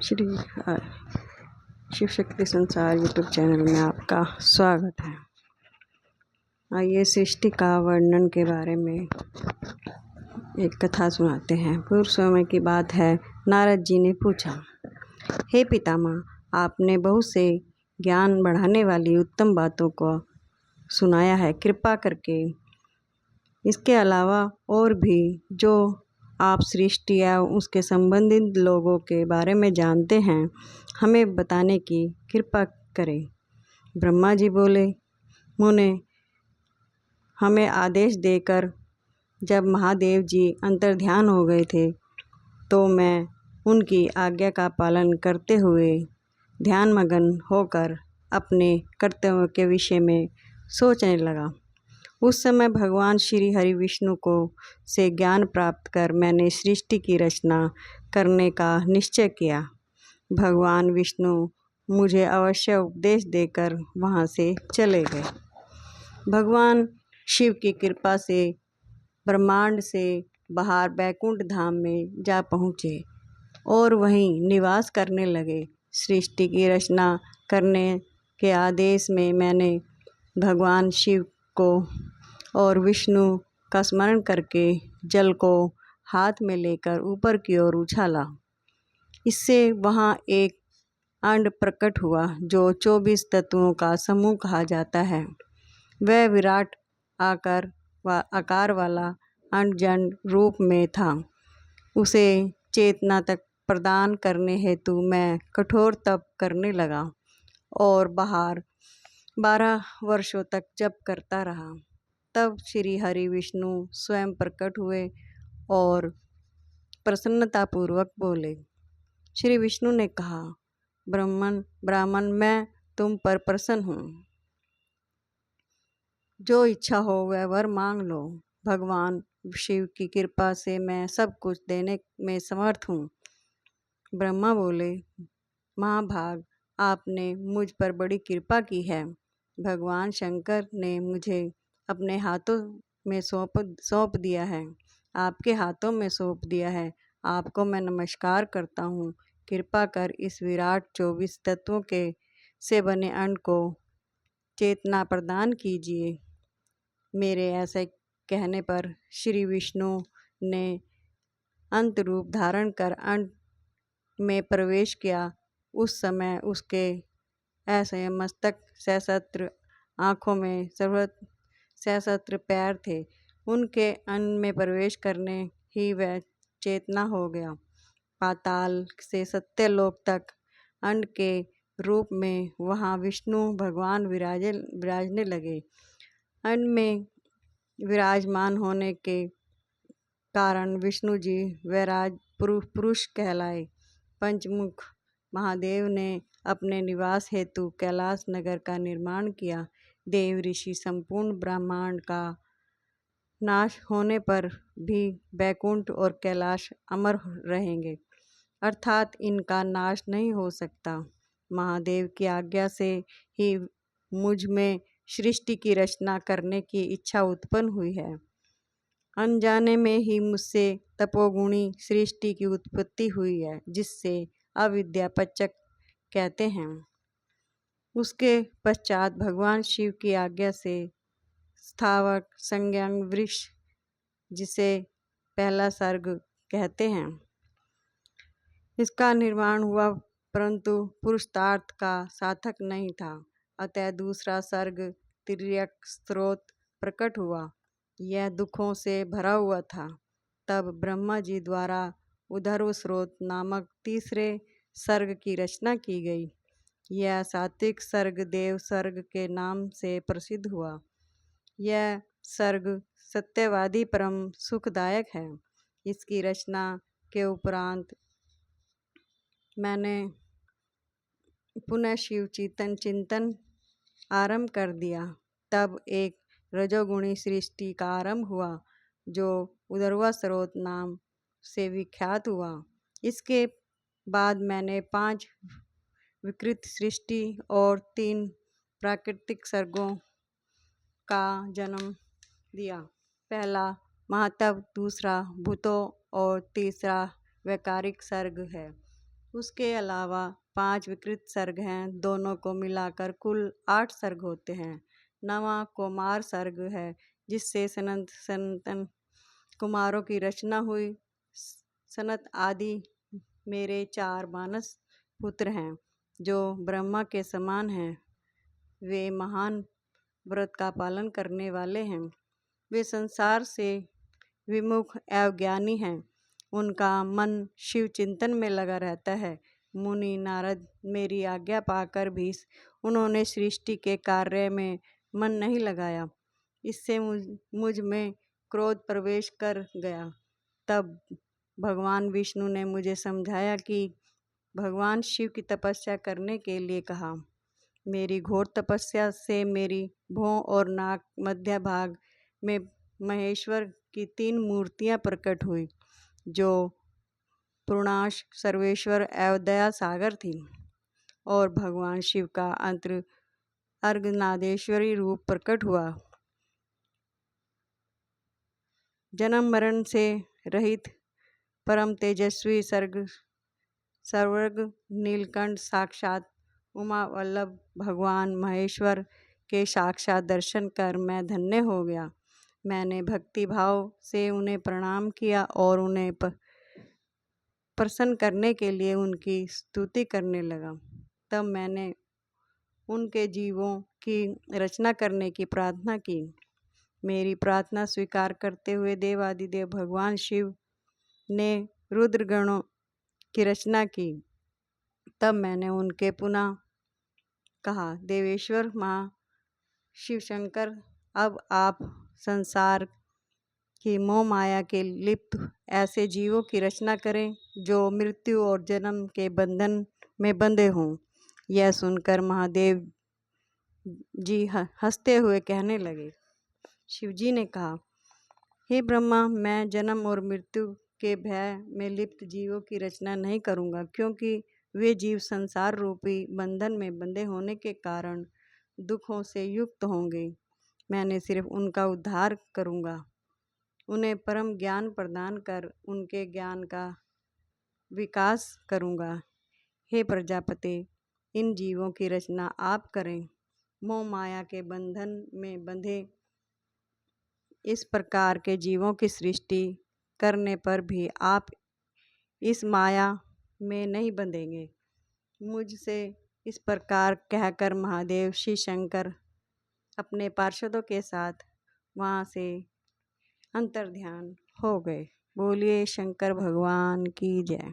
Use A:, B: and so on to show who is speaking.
A: श्री शिव शक्ति संसार YouTube channel में आपका स्वागत है। आइए सृष्टि का वर्णन के बारे में एक कथा सुनाते हैं। पूर्व समय की बात है। नारद जी ने पूछा, हे पितामह, आपने बहुत से ज्ञान बढ़ाने वाली उत्तम बातों को सुनाया है। कृपा करके इसके अलावा और भी जो आप सृष्टि या उसके संबंधित लोगों के बारे में जानते हैं, हमें बताने की कृपा करें। ब्रह्मा जी बोले, मुने, हमें आदेश देकर जब महादेव जी अंतर्ध्यान हो गए थे तो मैं उनकी आज्ञा का पालन करते हुए ध्यानमग्न होकर अपने कर्तव्यों के विषय में सोचने लगा। उस समय भगवान श्री हरि विष्णु को से ज्ञान प्राप्त कर मैंने सृष्टि की रचना करने का निश्चय किया। भगवान विष्णु मुझे अवश्य उपदेश देकर वहाँ से चले गए। भगवान शिव की कृपा से ब्रह्मांड से बाहर बैकुंठ धाम में जा पहुँचे और वहीं निवास करने लगे। सृष्टि की रचना करने के आदेश में मैंने भगवान शिव को और विष्णु का स्मरण करके जल को हाथ में लेकर ऊपर की ओर उछाला। इससे वहाँ एक अंड प्रकट हुआ जो 24 तत्वों का समूह कहा जाता है। वह विराट आकार वाला अंडजन रूप में था। उसे चेतना तक प्रदान करने हेतु मैं कठोर तप करने लगा और 12 वर्षों तक जप करता रहा। तब श्री हरि विष्णु स्वयं प्रकट हुए और प्रसन्नतापूर्वक बोले। श्री विष्णु ने कहा, ब्राह्मण, मैं तुम पर प्रसन्न हूँ। जो इच्छा हो वह वर मांग लो। भगवान शिव की कृपा से मैं सब कुछ देने में समर्थ हूँ। ब्रह्मा बोले, महाभाग, आपने मुझ पर बड़ी कृपा की है। भगवान शंकर ने मुझे अपने हाथों में सौंप दिया है। आपके हाथों में सौंप दिया है। आपको मैं नमस्कार करता हूँ। कृपा कर इस विराट 24 तत्वों के से बने अंड को चेतना प्रदान कीजिए। मेरे ऐसे कहने पर श्री विष्णु ने अंत रूप धारण कर अंड में प्रवेश किया। उस समय उसके ऐसे मस्तक, सहस्त्र आँखों में सहस्त्र पैर थे। उनके अन्न में प्रवेश करने ही वह चेतना हो गया। पाताल से सत्यलोक तक अंड के रूप में वहाँ विष्णु भगवान विराजने लगे। अंड में विराजमान होने के कारण विष्णु जी वैराज पुरुष कहलाए। पंचमुख महादेव ने अपने निवास हेतु कैलाश नगर का निर्माण किया। देव ऋषि संपूर्ण ब्रह्मांड का नाश होने पर भी बैकुंठ और कैलाश अमर रहेंगे, अर्थात इनका नाश नहीं हो सकता। महादेव की आज्ञा से ही मुझ में सृष्टि की रचना करने की इच्छा उत्पन्न हुई है। अनजाने में ही मुझसे तपोगुणी सृष्टि की उत्पत्ति हुई है, जिससे अविद्या पचक कहते हैं। उसके पश्चात भगवान शिव की आज्ञा से स्थावक संज्ञान वृक्ष, जिसे पहला सर्ग कहते हैं, इसका निर्माण हुआ, परंतु पुरुषार्थ का सार्थक नहीं था। अतः दूसरा सर्ग तिर्यक स्रोत प्रकट हुआ। यह दुखों से भरा हुआ था। तब ब्रह्मा जी द्वारा उधर्व स्रोत नामक तीसरे सर्ग की रचना की गई। यह सात्विक सर्ग देव सर्ग के नाम से प्रसिद्ध हुआ। यह सर्ग सत्यवादी परम सुखदायक है। इसकी रचना के उपरांत मैंने पुनः शिव चिंतन आरंभ कर दिया। तब एक रजोगुणी सृष्टि का आरंभ हुआ, जो उदर्वा स्रोत नाम से विख्यात हुआ। इसके बाद मैंने 5 विकृत सृष्टि और 3 प्राकृतिक सर्गों का जन्म दिया। पहला महातप, दूसरा भूतों और तीसरा वैकारिक सर्ग है। उसके अलावा 5 विकृत सर्ग हैं, दोनों को मिलाकर कुल 8 सर्ग होते हैं। 9वां कुमार सर्ग है, जिससे सनतन कुमारों की रचना हुई। सनत आदि मेरे 4 मानस पुत्र हैं, जो ब्रह्मा के समान हैं। वे महान व्रत का पालन करने वाले हैं। वे संसार से विमुख एवं ज्ञानी हैं। उनका मन शिव चिंतन में लगा रहता है। मुनि नारद मेरी आज्ञा पाकर भी उन्होंने सृष्टि के कार्य में मन नहीं लगाया। इससे मुझ में क्रोध प्रवेश कर गया। तब भगवान विष्णु ने मुझे समझाया कि भगवान शिव की तपस्या करने के लिए कहा। मेरी घोर तपस्या से मेरी भौं और नाक मध्य भाग में महेश्वर की 3 मूर्तियां प्रकट हुई, जो पूर्णाश सर्वेश्वर एवं दया सागर थी, और भगवान शिव का अर्धनादेश्वरी रूप प्रकट हुआ। जन्म मरण से रहित परम तेजस्वी सर्वज्ञ नीलकंठ साक्षात उमा वल्लभ भगवान महेश्वर के साक्षात दर्शन कर मैं धन्य हो गया। मैंने भक्ति भाव से उन्हें प्रणाम किया और उन्हें प्रसन्न करने के लिए उनकी स्तुति करने लगा। तब मैंने उनके जीवों की रचना करने की प्रार्थना की। मेरी प्रार्थना स्वीकार करते हुए देवादिदेव भगवान शिव ने रुद्रगणों की रचना की। तब मैंने उनके पुनः कहा, देवेश्वर माँ शिव शंकर, अब आप संसार की मोह माया के लिप्त ऐसे जीवों की रचना करें जो मृत्यु और जन्म के बंधन में बंधे हों। यह सुनकर महादेव जी हंसते हुए कहने लगे। शिवजी ने कहा, हे ब्रह्मा, मैं जन्म और मृत्यु के भय में लिप्त जीवों की रचना नहीं करूँगा, क्योंकि वे जीव संसार रूपी बंधन में बंधे होने के कारण दुखों से युक्त होंगे। मैंने सिर्फ उनका उद्धार करूँगा, उन्हें परम ज्ञान प्रदान कर उनके ज्ञान का विकास करूँगा। हे प्रजापति, इन जीवों की रचना आप करें। मोह माया के बंधन में बंधे इस प्रकार के जीवों की सृष्टि करने पर भी आप इस माया में नहीं बंधेंगे। मुझसे इस प्रकार कहकर महादेव श्री शंकर अपने पार्षदों के साथ वहाँ से अंतर्ध्यान हो गए। बोलिए शंकर भगवान की जय।